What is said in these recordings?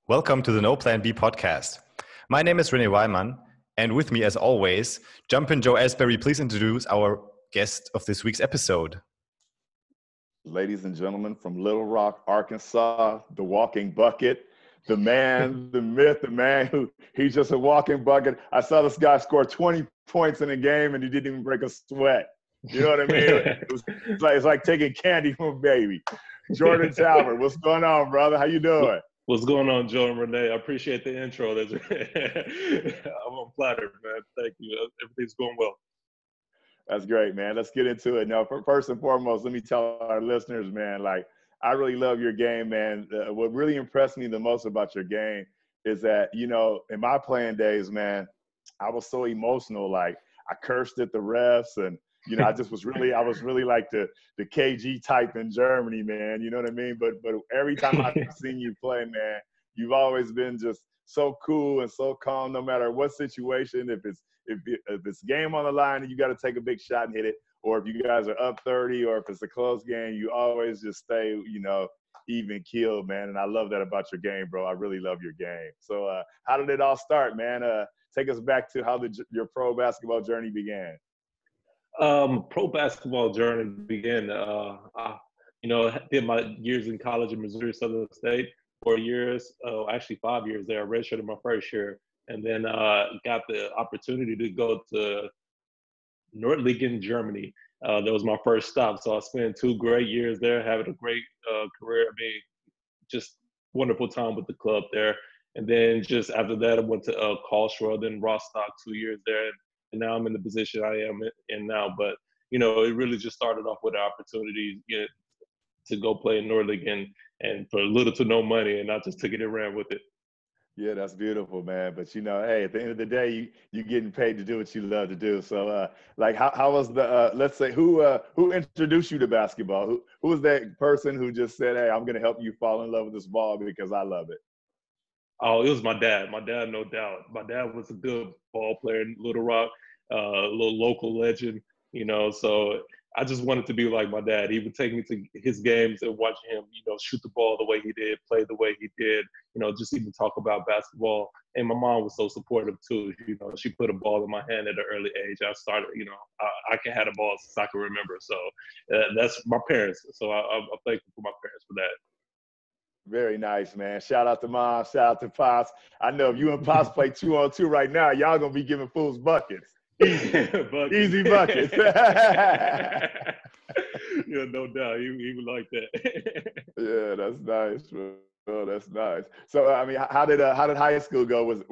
Welcome to the No Plan B podcast. My name is René Weimann, and with me, as always, Jumpin' Joe Asbury. Please introduce our guest of this week's episode. Ladies and gentlemen, from Little Rock, Arkansas, the walking bucket, the man, the myth, the man who he's just a walking bucket. I saw this guy score 20 points in a game and he didn't even break a sweat. You know what I mean? It's like taking candy from a baby. Jordan Talbert, what's going on, brother? How you doing? What's going on, Joe and Renee? I appreciate the intro. I'm flattered, man. Thank you. Everything's going well. That's great, man. Let's get into it. Now, first and foremost, let me tell our listeners, man, I really love your game, man. What really impressed me the most about your game is that, in my playing days, man, I was so emotional. I cursed at the refs and, I was really like the KG type in Germany, man. You know what I mean? But every time I've seen you play, man, you've always been just so cool and so calm, no matter what situation. If it's game on the line and you got to take a big shot and hit it, or if you guys are up 30, or if it's a close game, you always just stay, even keeled, man. And I love that about your game, bro. I really love your game. So how did it all start, man? Take us back to how your pro basketball journey began. Pro basketball journey began, I did my years in college in Missouri Southern State, 4 years, actually 5 years there. I redshirted my first year, and then got the opportunity to go to Nordlingen, Germany. That was my first stop. So I spent 2 great years there, having a great career. I mean, just wonderful time with the club there. And then just after that, I went to Karlsruhe, then Rostock, 2 years there. And now I'm in the position I am in now. But, it really just started off with the opportunity to go play in Nordlingen and for little to no money. And I just took it and ran with it. Yeah, that's beautiful, man. But, hey, at the end of the day, you're getting paid to do what you love to do. So, how was the, let's say, who introduced you to basketball? Who was that person who just said, hey, I'm going to help you fall in love with this ball because I love it? Oh, it was my dad. My dad, no doubt. My dad was a good ball player in Little Rock, a little local legend, so I just wanted to be like my dad. He would take me to his games and watch him, shoot the ball the way he did, play the way he did, just even talk about basketball. And my mom was so supportive too. She put a ball in my hand at an early age. I started, I can have a ball since I can remember. So that's my parents. So I'm thankful for my parents for that. Very nice, man. Shout out to Mom. Shout out to Pops. I know if you and Pops play 2-on-2 right now, y'all going to be giving fools buckets. Easy buckets. Yeah, no doubt. He would like that. Yeah, that's nice, bro. Oh, that's nice. So, I mean, how did high school go? Was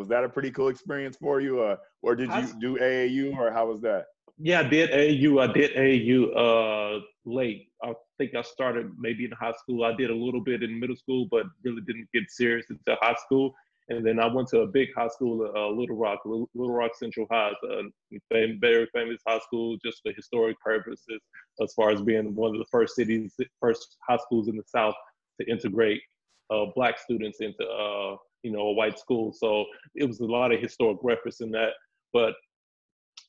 that a pretty cool experience for you, or did you do AAU, or how was that? Yeah, I did AAU. I did AAU late. I think I started maybe in high school. I did a little bit in middle school, but really didn't get serious until high school. And then I went to a big high school, Little Rock Central High, very famous high school, just for historic purposes, as far as being one of the first high schools in the South to integrate Black students into, a white school. So it was a lot of historic reference in that. But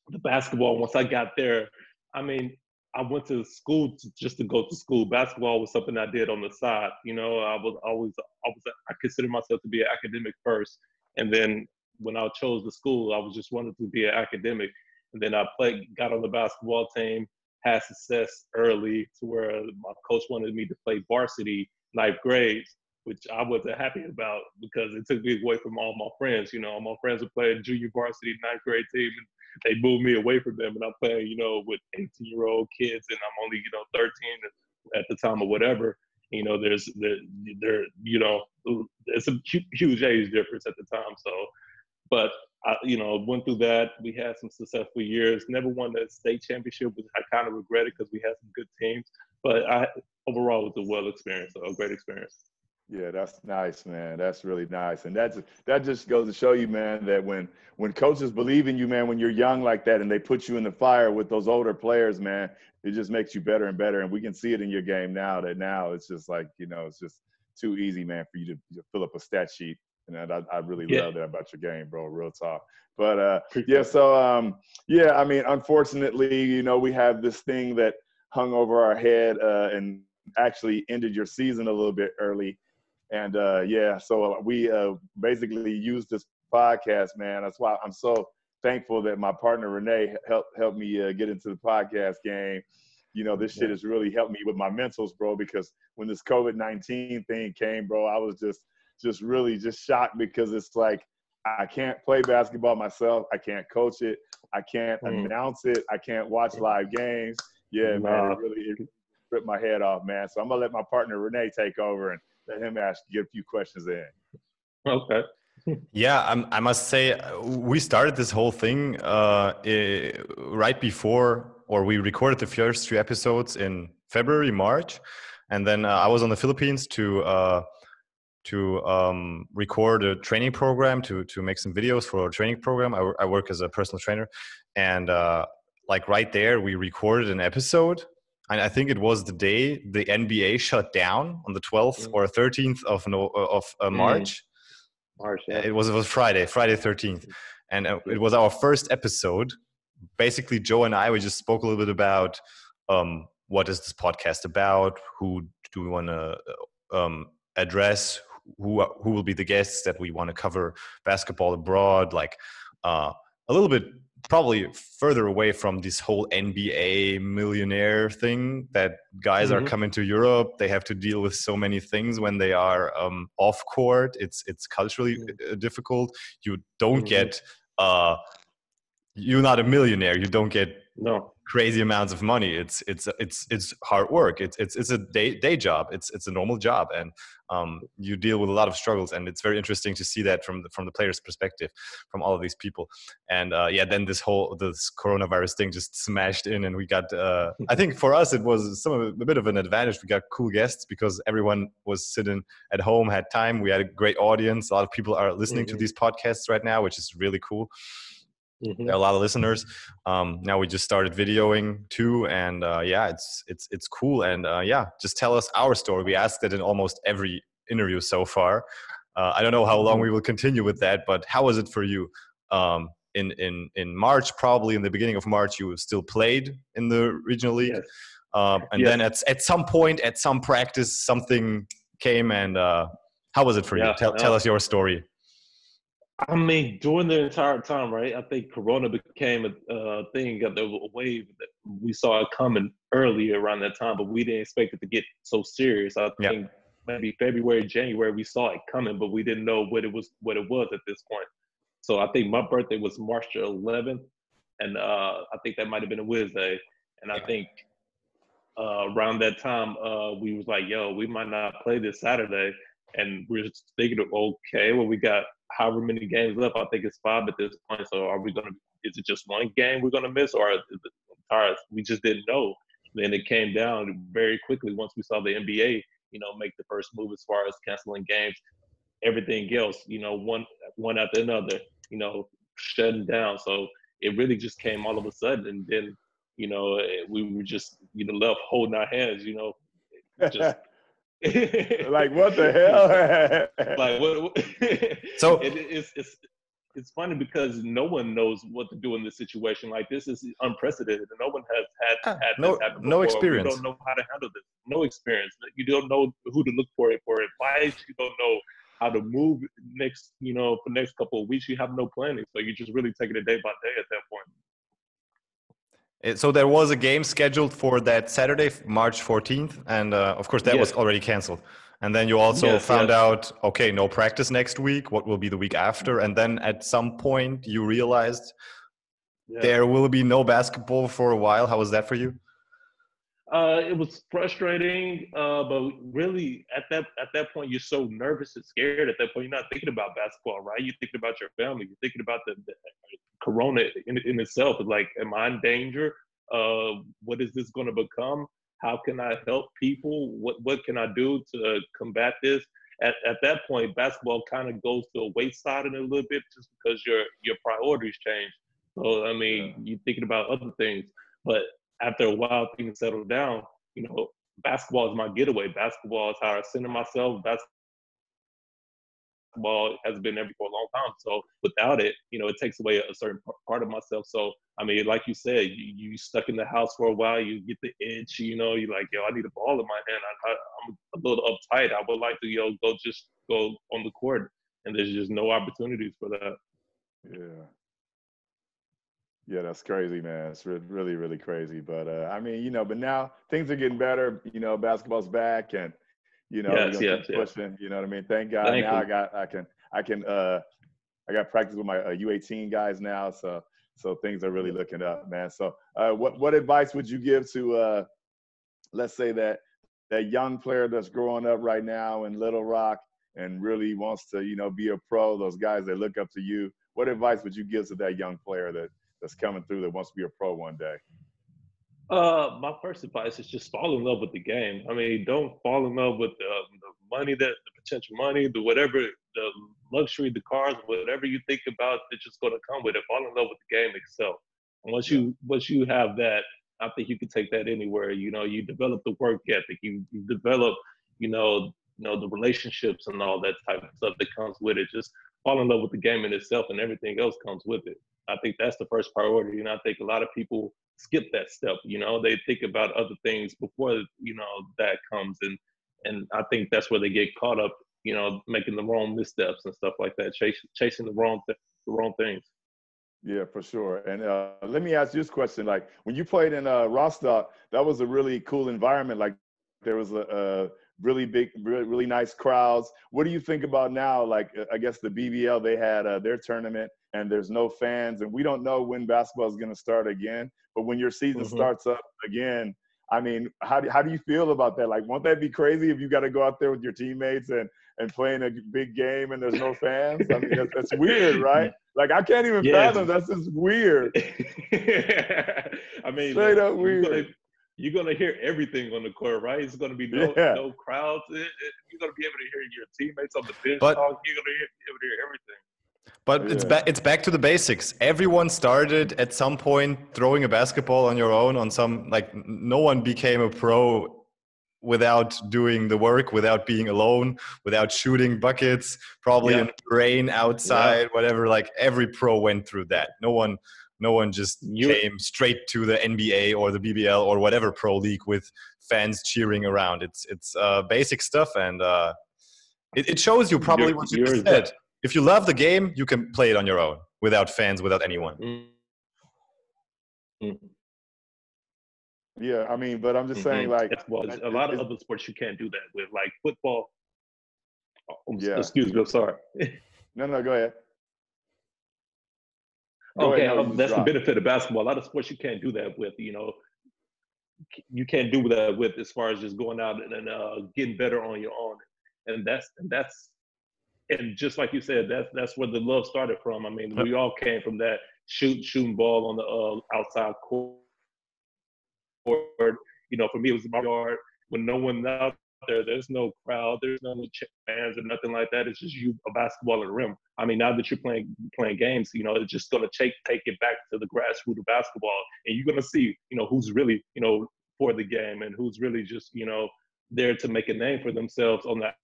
the basketball, once I got there, I mean, I went to school just to go to school. Basketball was something I did on the side. I considered myself to be an academic first. And then when I chose the school, I was just wanted to be an academic. And then I got on the basketball team, had success early to where my coach wanted me to play varsity 9th grade, which I wasn't happy about because it took me away from all my friends. All my friends were playing junior varsity 9th grade team, and they moved me away from them. And I'm playing, with 18-year-old kids, and I'm only, 13 at the time or whatever. There's a huge age difference at the time. So, but I, went through that. We had some successful years. Never won the state championship, which I kind of regretted because we had some good teams. But overall, it was a great experience. Yeah, that's nice, man. That's really nice. And that just goes to show you, man, that when coaches believe in you, man, when you're young like that and they put you in the fire with those older players, man, it just makes you better and better. And we can see it in your game now it's just like, it's just too easy, man, for you to fill up a stat sheet. And I really love that about your game, bro, real talk. But, I mean, unfortunately, we have this thing that hung over our head and actually ended your season a little bit early. And yeah, so we basically use this podcast, man. That's why I'm so thankful that my partner Renee helped me get into the podcast game. You know, this shit has really helped me with my mentals, bro. Because when this COVID-19 thing came, bro, I was just really just shocked, because it's like I can't play basketball myself. I can't coach it. I can't announce it. I can't watch live games. Yeah, man, it ripped my head off, man. So I'm gonna let my partner Renee take over and let him get a few questions in. Okay. Yeah, I must say we started this whole thing right before, or we recorded the first 3 episodes in February, March, and then I was on the Philippines to record a training program, to make some videos for a training program. I work as a personal trainer, and like right there we recorded an episode. And I think it was the day the NBA shut down on the 12th or 13th of March. March, yeah. It was Friday 13th, and it was our first episode. Basically, Joe and I, we just spoke a little bit about what is this podcast about, who do we want to address, who will be the guests that we want to cover basketball abroad, like a little bit probably further away from this whole NBA millionaire thing that guys are coming to Europe. They have to deal with so many things when they are off court. It's culturally difficult. You don't get you're not a millionaire. You don't get crazy amounts of money. It's hard work. It's a day job. It's a normal job, and you deal with a lot of struggles. And it's very interesting to see that from the player's perspective, from all of these people. And then this coronavirus thing just smashed in, and we got. I think for us it was a bit of an advantage. We got cool guests because everyone was sitting at home, had time. We had a great audience. A lot of people are listening to these podcasts right now, which is really cool. There are a lot of listeners. Now we just started videoing too, and it's cool. And just tell us our story. We asked it in almost every interview so far. I don't know how long we will continue with that, but how was it for you? In March, probably in the beginning of March, you still played in the regional league, then at some point, at some practice, something came. And how was it for you? Tell us your story. I mean, during the entire time, right? I think Corona became a thing, a wave that we saw it coming early around that time, but we didn't expect it to get so serious. I think maybe February, January, we saw it coming, but we didn't know what it was at this point. So I think my birthday was March 11th, and I think that might have been a Wednesday. And I think around that time, we was like, yo, we might not play this Saturday. And we're just thinking, okay, well, we got however many games left. I think it's 5 at this point. So is it just one game we're going to miss, or is it entire? We just didn't know. Then it came down very quickly once we saw the NBA, make the first move as far as canceling games. Everything else, one after another, shutting down. So it really just came all of a sudden. And then, we were just, left holding our hands, just. Like, what the hell? Like, what? So it's funny because no one knows what to do in this situation. Like, this is unprecedented, and no one has had this happen before. No experience. We don't know how to handle this. No experience. You don't know who to look for advice. You don't know how to move next. For the next couple of weeks, you have no planning. So you're just really taking it day by day at that point. So there was a game scheduled for that Saturday, March 14th, and of course that was already canceled. And then you also found out, okay, no practice next week. What will be the week after? And then at some point you realized there will be no basketball for a while. How was that for you? It was frustrating, but really at that point you're so nervous and scared. At that point, you're not thinking about basketball, right? You're thinking about your family. You're thinking about the Corona in itself. It's like, am I in danger? What is this going to become? How can I help people? What can I do to combat this? At that point, basketball kind of goes to a wayside in a little bit, just because your priorities change. So I mean, you're thinking about other things, but after a while, things settle down. Basketball is my getaway. Basketball is how I center myself. Basketball has been there for a long time. So without it, it takes away a certain part of myself. So I mean, like you said, you stuck in the house for a while, you get the itch, you know, you're like, yo, I need a ball in my hand. I'm a little uptight. I would like to, go on the court. And there's just no opportunities for that. Yeah. Yeah, that's crazy, man. It's really, really crazy. But I mean, but now things are getting better. Basketball's back, and we're Yes, gonna yes, keep yes. pushing. You know what I mean? Thank God. Thank Now you. I got practice with my U18 guys now, so things are really looking up, man. So what advice would you give to let's say that young player that's growing up right now in Little Rock and really wants to be a pro? Those guys that look up to you. What advice would you give to that young player that's coming through that wants to be a pro one day? My first advice is just fall in love with the game. I mean, don't fall in love with the money, the potential money, the whatever, the luxury, the cars, whatever you think about, it's just going to come with it. Fall in love with the game itself. And once you have that, I think you can take that anywhere. You develop the work ethic, you develop, the relationships and all that type of stuff that comes with it. Just fall in love with the game in itself, and everything else comes with it. I think that's the first priority, and I think a lot of people skip that step. They think about other things before that comes, and I think that's where they get caught up. Making the wrong missteps and stuff like that, chasing the wrong things. Yeah, for sure. And let me ask you this question: like when you played in Rostock, that was a really cool environment. Like there was a really big, really nice crowds. What do you think about now? Like I guess the BBL, they had their tournament, and there's no fans, and we don't know when basketball is going to start again. But when your season starts up again, I mean, how do you feel about that? Like, won't that be crazy if you got to go out there with your teammates and playing a big game and there's no fans? I mean, that's weird, right? Like, I can't even fathom. That's just weird. I mean, straight up weird. You're gonna hear everything on the court, right? It's gonna be no crowds. You're gonna be able to hear your teammates on the bench talk. You're gonna be able to hear everything. But it's back to the basics. Everyone started at some point throwing a basketball on your own on some, like, no one became a pro without doing the work, without being alone, without shooting buckets, probably in the rain outside, whatever. Like every pro went through that. No one just came straight to the NBA or the BBL or whatever pro league with fans cheering around. It's basic stuff, and it shows you probably what you just said. If you love the game, you can play it on your own, without fans, without anyone. Yeah, I mean, but I'm just saying, like, a lot of other sports you can't do that with, like football. Excuse me, I'm sorry. No, go ahead. That's the benefit of basketball. A lot of sports you can't do that with. You can't do that with, as far as just going out and getting better on your own, and that's. And just like you said, that's where the love started from. I mean, we all came from that shooting ball on the outside court. For me, it was in my yard when no one out there. There's no crowd. There's no fans or nothing like that. It's just you, a basketball at the rim. I mean, now that you're playing games, it's just going to take it back to the grassroots of basketball, and you're going to see, who's really, for the game and who's really just, there to make a name for themselves on that.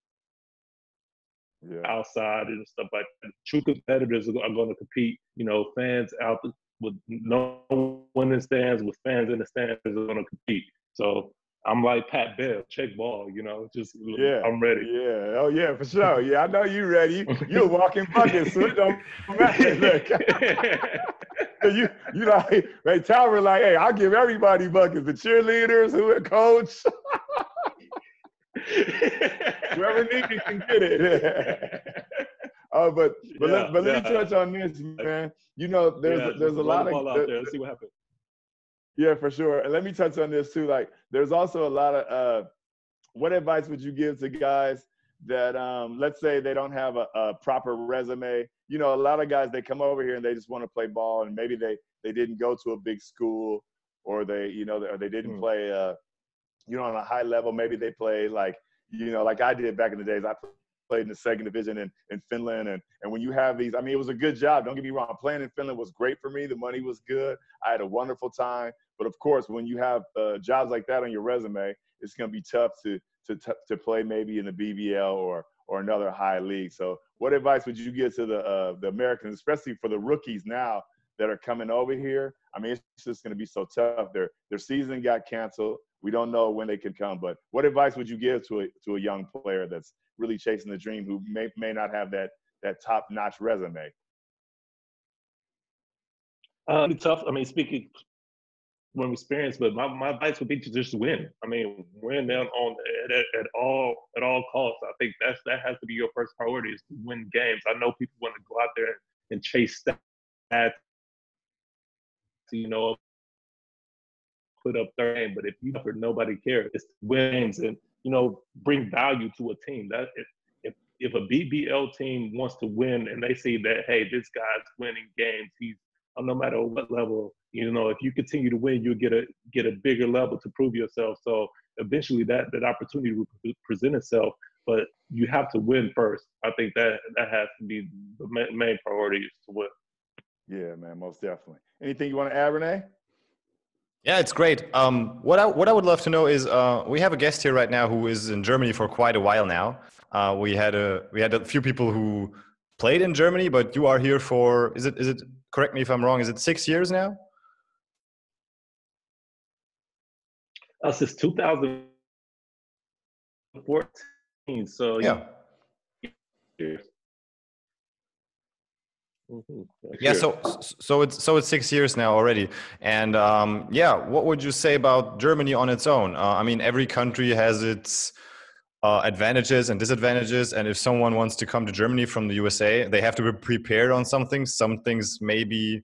Outside and stuff like that. True competitors are going to compete. Fans out with no one in the stands, with fans in the stands are going to compete. So I'm like Pat Bev, check ball. I'm ready. Yeah, oh yeah, for sure. Yeah, I know you ready. You're a walking bucket, so it don't matter. Look. you like, hey, Talbot, like, hey, I'll give everybody buckets. The cheerleaders, who coach. Whoever needs it can get it. But let me touch on this, man. There's a lot of out there. Let's see what happens. Yeah, for sure. And let me touch on this too. Like, there's also a lot of what advice would you give to guys that let's say they don't have a proper resume? A lot of guys, they come over here and they just want to play ball, and maybe they didn't go to a big school, or they didn't play on a high level. Maybe they play like I did back in the days. I played in the second division in Finland. And when you have these, I mean, it was a good job. Don't get me wrong. Playing in Finland was great for me. The money was good. I had a wonderful time. But of course, when you have jobs like that on your resume, it's going to be tough to play maybe in the BBL or another high league. So what advice would you give to the Americans, especially for the rookies now that are coming over here, I mean, it's just going to be so tough. Their season got canceled. We don't know when they could come. But what advice would you give to a young player that's really chasing the dream, who may not have that top-notch resume? It's tough. I mean, speaking from experience, but my advice would be to just win. I mean, win them at all costs. I think that has to be your first priority, is to win games. I know people want to go out there and chase stats, you know, put up 30, but if you offer, nobody cares. It's wins and, you know, bring value to a team. That if a BBL team wants to win and they see that, hey, this guy's winning games, he's no matter what level, you know, if you continue to win, you'll get a bigger level to prove yourself. So eventually that opportunity will present itself, but you have to win first. I think that has to be the main priority, is to win. Yeah, man, most definitely. Anything you want to add, Renee? Yeah, it's great. What I would love to know is, we have a guest here right now who is in Germany for quite a while now. We had a few people who played in Germany, but you are here for, is it correct me if I'm wrong, is it 6 years now? Since 2014. So yeah. Mm-hmm. Yeah, so it's 6 years now already, and yeah, what would you say about Germany on its own? I mean, every country has its advantages and disadvantages, and if someone wants to come to Germany from the USA, they have to be prepared on something. Some things may be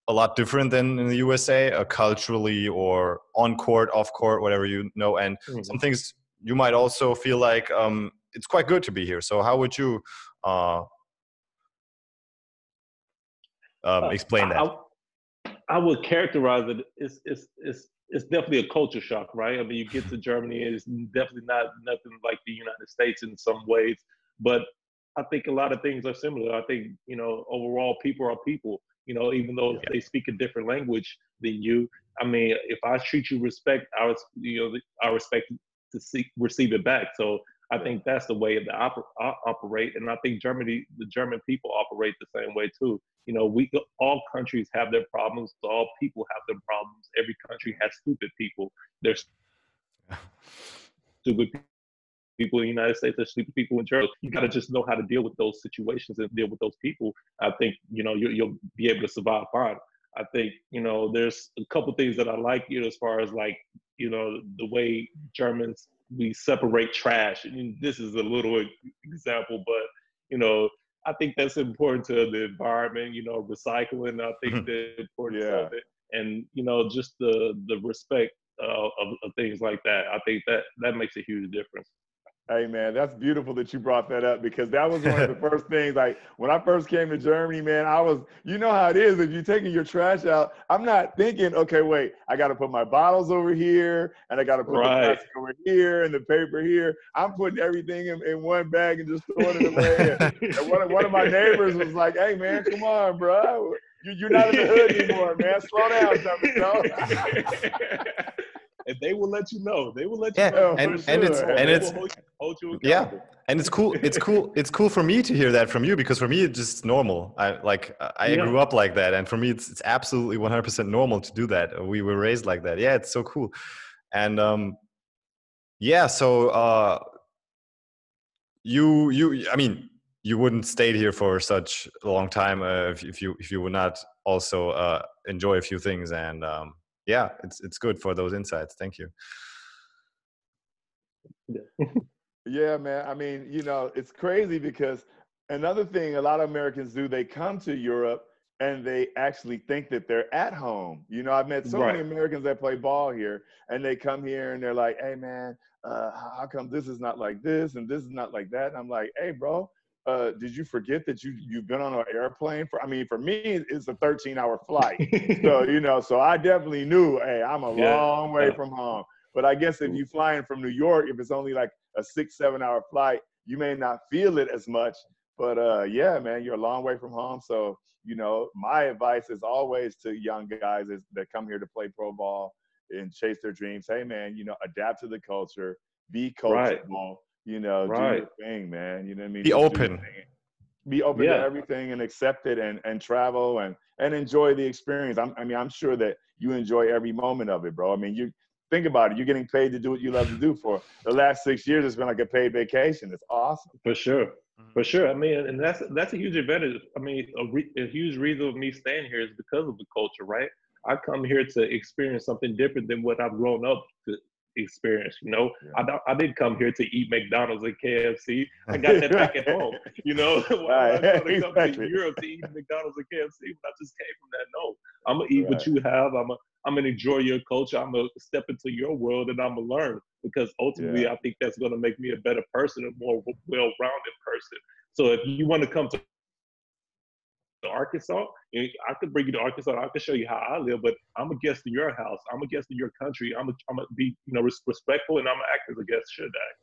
a lot different than in the USA, culturally or on court, off court, whatever you know, and some things you might also feel like it's quite good to be here. So how would you explain that? I would characterize it. It's definitely a culture shock, right? I mean, you get to Germany, and it's definitely not nothing like the United States in some ways, but I think a lot of things are similar. I think, you know, overall, people are people. You know, even though they speak a different language than you. I mean, if I treat you respect, I respect to receive it back. So I think that's the way they operate, and I think the German people operate the same way too. You know, all countries have their problems. All people have their problems. Every country has stupid people. There's stupid people in the United States. There's stupid people in Germany. You got to just know how to deal with those situations and deal with those people. I think, you know, you'll be able to survive fine. I think, you know, there's a couple things that I like, you know, as far as like, you know, the way Germans, we separate trash. I mean, this is a little example, but, you know, I think that's important to the environment, you know, recycling. I think the importance of it, and, you know, just the respect of things like that. I think that makes a huge difference. Hey, man, that's beautiful that you brought that up, because that was one of the first things. Like, when I first came to Germany, man, you know how it is. If you're taking your trash out, I'm not thinking, okay, wait, I got to put my bottles over here, and I got to put the plastic over here and the paper here. I'm putting everything in one bag and just throwing it away. And one of my neighbors was like, hey, man, come on, bro. You're not in the hood anymore, man. Slow down, you know? And they will let you know. They will let you know. And it's hold you accountable. Yeah, and it's cool. It's cool for me to hear that from you, because for me it's just normal. I grew up like that, and for me it's absolutely 100% normal to do that. We were raised like that. Yeah, it's so cool. And yeah, so I mean, you wouldn't stay here for such a long time if you would not also enjoy a few things, and yeah, it's good for those insights. Thank you. Yeah, man. I mean, you know, it's crazy, because another thing a lot of Americans do, they come to Europe and they actually think that they're at home. You know, I've met so many Americans that play ball here, and they come here and they're like, hey, man, how come this is not like this and this is not like that? And I'm like, hey, bro, did you forget that you've been on an airplane for me, it's a 13-hour flight. So, you know, so I definitely knew, hey, I'm a long way from home. But I guess if you're flying from New York, if it's only like a 6-7 hour flight, you may not feel it as much. But yeah, man, you're a long way from home. So, you know, my advice is always to young guys that come here to play pro ball and chase their dreams. Hey, man, you know, adapt to the culture, be coachable, you know, do your thing, man. You know what I mean? Be open. Be open to everything and accept it, and travel and and enjoy the experience. I'm sure that you enjoy every moment of it, bro. I mean, you think about it. You're getting paid to do what you love to do for the last 6 years. It's been like a paid vacation. It's awesome. For sure. For sure. I mean, and that's a huge advantage. I mean, a huge reason of me staying here is because of the culture, right? I come here to experience something different than what I've grown up to experience. You know, Yeah. I didn't come here to eat McDonald's and KFC. I got that back at home. You know, why Right. am I going to come to Exactly. Europe to eat McDonald's and KFC? But I just came from that. No, I'm gonna eat what Right. you have. I'm gonna enjoy your culture. I'm gonna step into your world and I'm gonna learn, because ultimately Yeah. I think that's gonna make me a better person, a more well-rounded person. So if you want to come to Arkansas, I could bring you to Arkansas. I could show you how I live, but I'm a guest in your house. I'm a guest in your country. I'm gonna be, respectful, and I'm gonna act as a guest. Should I?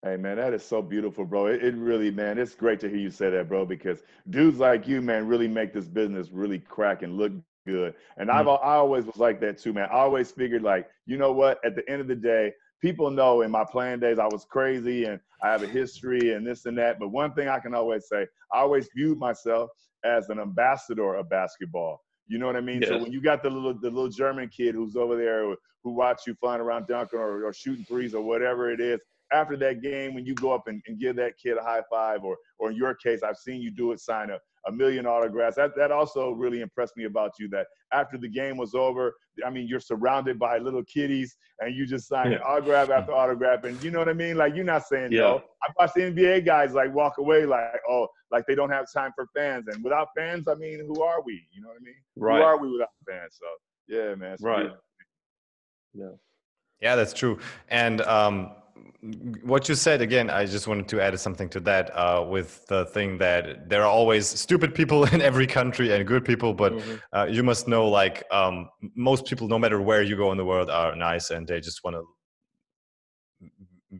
Hey, man, that is so beautiful, bro. It really, man, it's great to hear you say that, bro, because dudes like you, man, really make this business really crack and look good. And I always was like that too, man. I always figured, like, you know what, at the end of the day, people know in my playing days I was crazy and I have a history and this and that. But one thing I can always say, I always viewed myself as an ambassador of basketball. You know what I mean? Yes. So when you got the little German kid who's over there who watch you flying around dunking or shooting threes or whatever it is, after that game, when you go up and give that kid a high five, or in your case, I've seen you do it, sign a million autographs. That also really impressed me about you, that after the game was over, I mean, you're surrounded by little kiddies and you just sign autograph after autograph. And you know what I mean? Like, you're not saying no. I watched the NBA guys like walk away like, oh, like they don't have time for fans. And without fans, I mean, who are we? You know what I mean? Right. Who are we without fans? So, yeah, man. Right. Beautiful. Yeah, that's true. And what you said, again, I just wanted to add something to that, with the thing that there are always stupid people in every country and good people, but you must know, like, most people, no matter where you go in the world, are nice, and they just want to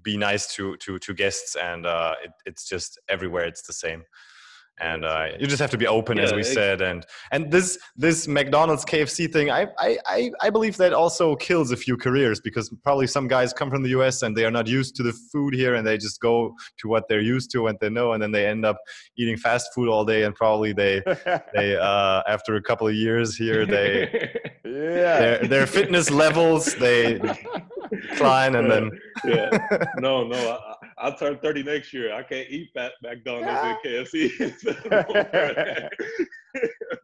be nice to guests, and it's just everywhere it's the same. And you just have to be open, as we said, and this McDonald's KFC thing, I believe that also kills a few careers, because probably some guys come from the US and they are not used to the food here, and they just go to what they're used to and they know, and then they end up eating fast food all day, and probably they after a couple of years here, their fitness levels, they decline, and then no, I'll turn 30 next year. I can't eat fat McDonald's and KFC.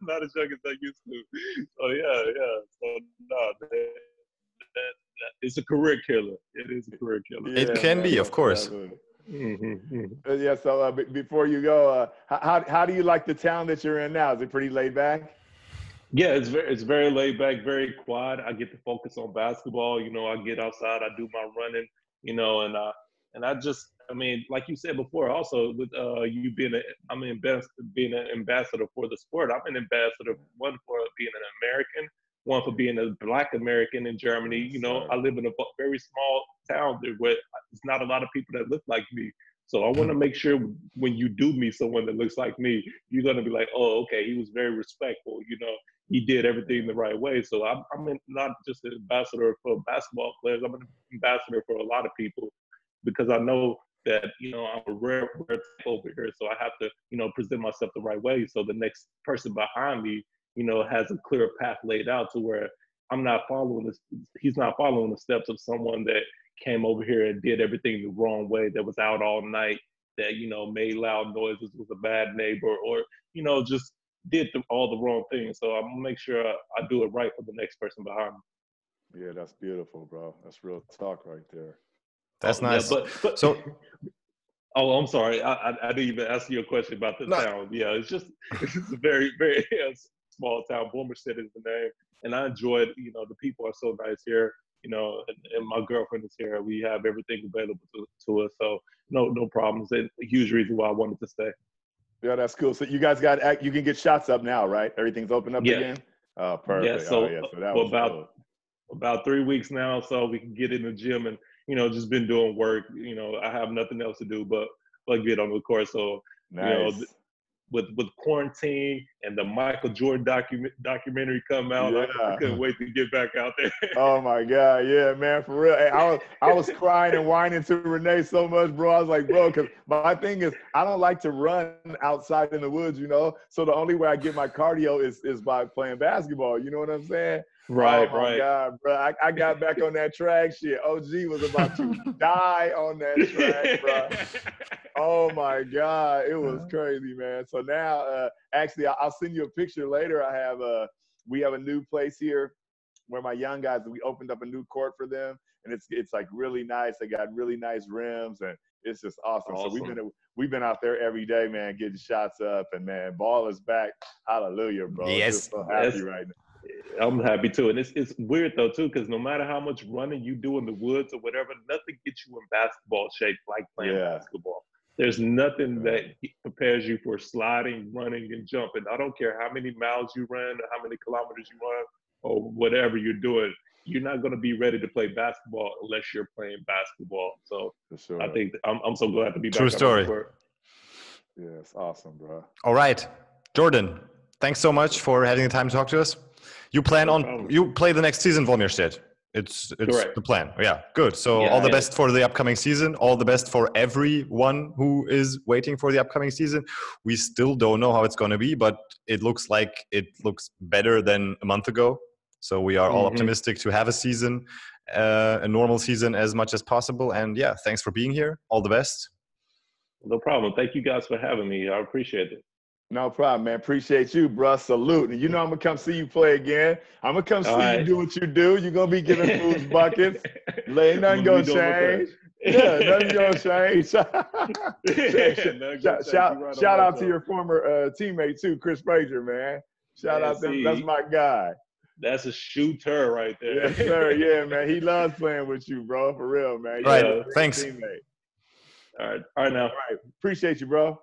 Not as young as I used to. So so no, it's a career killer. It is a career killer. It can be, of course. Yeah. So before you go, how do you like the town that you're in now? Is it pretty laid back? Yeah, it's very laid back, very quiet. I get to focus on basketball. You know, I get outside, I do my running. You know, and I just, I mean, like you said before, also with you being being an ambassador for the sport. I'm an ambassador, one for being an American, one for being a Black American in Germany. You know, I live in a very small town where there's not a lot of people that look like me. So I want to make sure when you do meet someone that looks like me, you're going to be like, oh, okay, he was very respectful. You know, he did everything the right way. So I'm not just an ambassador for basketball players. I'm an ambassador for a lot of people, because I know that, you know, I'm a rare type over here. So I have to, you know, present myself the right way, so the next person behind me, you know, has a clear path laid out to where I'm not following this. He's not following the steps of someone that came over here and did everything the wrong way, that was out all night, that, you know, made loud noises, was a bad neighbor, or, you know, just did all the wrong things. So I'm gonna make sure I do it right for the next person behind me. Yeah, that's beautiful, bro. That's real talk right there. That's nice. Yeah, but so. Oh, I'm sorry. I didn't even ask you a question about the town. Yeah, it's just a very, very small town. Bormerstedt is the name, and I enjoyed. You know, the people are so nice here. You know, and my girlfriend is here. We have everything available to us, so no problems. And a huge reason why I wanted to stay. Yeah, that's cool. So you guys you can get shots up now, right? Everything's opened up again? Oh, perfect. Yeah, so, so that was about 3 weeks now, so we can get in the gym and, you know, just been doing work. You know, I have nothing else to do but get on the court. So, nice. You know, with quarantine and the Michael Jordan documentary come out, I couldn't wait to get back out there. Oh my God, yeah, man, for real. Hey, I was crying and whining to Renee so much, bro. I was like, bro, because my thing is I don't like to run outside in the woods, you know. So the only way I get my cardio is by playing basketball. You know what I'm saying? Right, oh my God, bro. I got back on that track shit. OG was about to die on that track, bro. Oh my God, it was crazy, man. So now, actually, I'll send you a picture later. We have a new place here where my young guys, we opened up a new court for them, and it's like really nice. They got really nice rims, and it's just awesome. So we've been out there every day, man, getting shots up, and man, ball is back. Hallelujah, bro. Yes, just so happy right now. I'm happy too, and it's weird though too, because no matter how much running you do in the woods or whatever, nothing gets you in basketball shape like playing basketball. There's nothing that prepares you for sliding, running, and jumping. I don't care how many miles you run or how many kilometers you run or whatever you're doing. You're not going to be ready to play basketball unless you're playing basketball. So I think I'm so glad to be back. True story. Yeah, it's awesome, bro. All right, Jordan, thanks so much for having the time to talk to us. You play the next season, Wolmirstedt. It's Correct. The plan. Yeah, good. So all the best for the upcoming season. All the best for everyone who is waiting for the upcoming season. We still don't know how it's going to be, but it looks like it looks better than a month ago. So we are all optimistic to have a season, a normal season as much as possible. And yeah, thanks for being here. All the best. No problem. Thank you guys for having me. I appreciate it. No problem, man. Appreciate you, bro. Salute. And you know I'm going to come see you play again. I'm going to come see you do what you do. You're going to be giving fools buckets. Ain't nothing going to change. Yeah, nothing going to change. Shout out to your former teammate, too, Chris Frazier, man. Shout out to him. That's my guy. That's a shooter right there. Yes, sir. Yeah, man. He loves playing with you, bro. For real, man. Right. Thanks. Teammate. All right now. All right. Appreciate you, bro.